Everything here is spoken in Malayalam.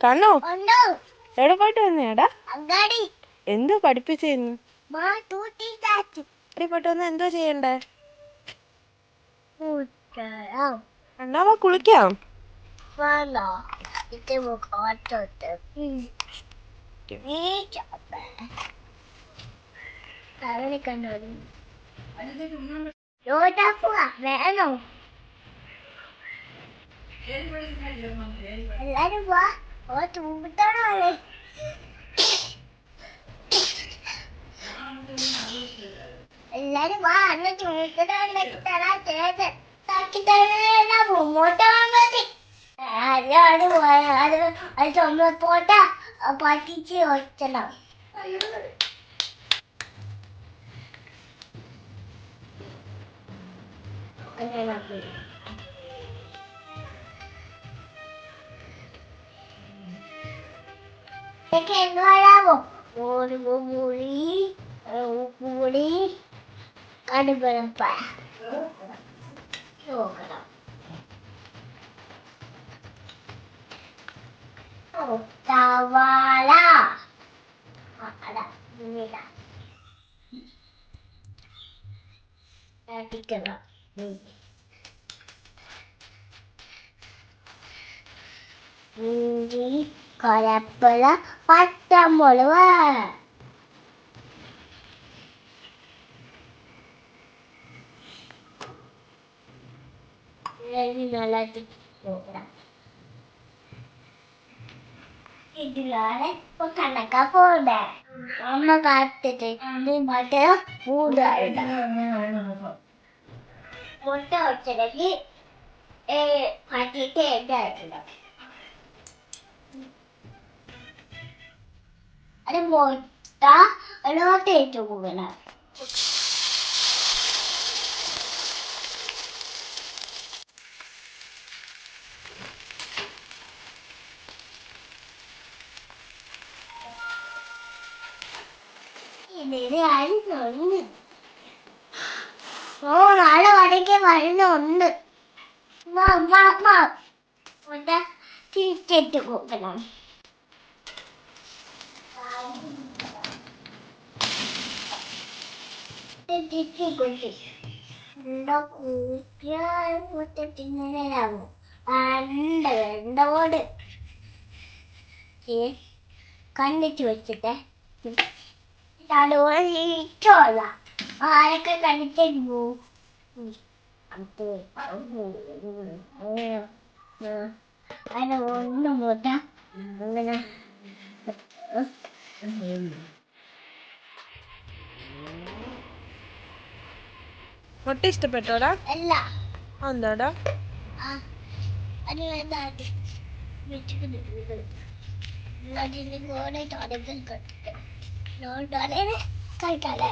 കണ്ണോ എവിടെ പോയിട്ട് വന്നേടാ? എന്തോ പഠിപ്പിച്ചേന്ന്? പോയിട്ട് വന്ന എന്തോ ചെയ്യണ്ടേ? കണ്ണാവാ കുളിക്കാം. വേണോ? എല്ലാരും വാ, തൂമ്പിട്ടാണോ? എല്ലാരും വാ, അന്ന് തൂമ്പിട്ടാക്കി തരാ മുമ്പോട്ട് മതി. അത് ചുമപ്പോട്ട പറ്റിച്ച് വെച്ചണം. എന്ത് പറയാമോ? പുളി കടുപ്പ നോക്കണം. സവാള ഇഞ്ചി കറിവേപ്പില പച്ചമുളക് നല്ല നോക്കണം. ഇതിലാണ് ഇപ്പൊ കണക്കാ പോണ്ടേ. അമ്മ കാത്തിട്ട് മറ്റേ മൂന്നായിട്ട് മുട്ട വെച്ചിടക്ക് പറ്റിട്ട് എന്തായിട്ടുണ്ടാവും. അത് മുട്ട തേച്ചു പോകണം. നാളെ വടക്കേ വരുന്നുണ്ട്. തിരിച്ചിട്ട് കൊടുക്കണം. കൂട്ടിങ്ങനെയാകും വെണ്ടോട് കണ്ടിച്ച് വെച്ചിട്ട് ഇഷ്ടമല്ല. ആരൊക്കെ കണ്ടിട്ടു അങ്ങനെ ഒന്നും പോട്ട അങ്ങനെ മുട്ട ഇഷ്ടപ്പെട്ടോടാ? അല്ല. എന്താടാ? അത് വേണ്ടാട്ട് കഴിക്കാല്ലേ.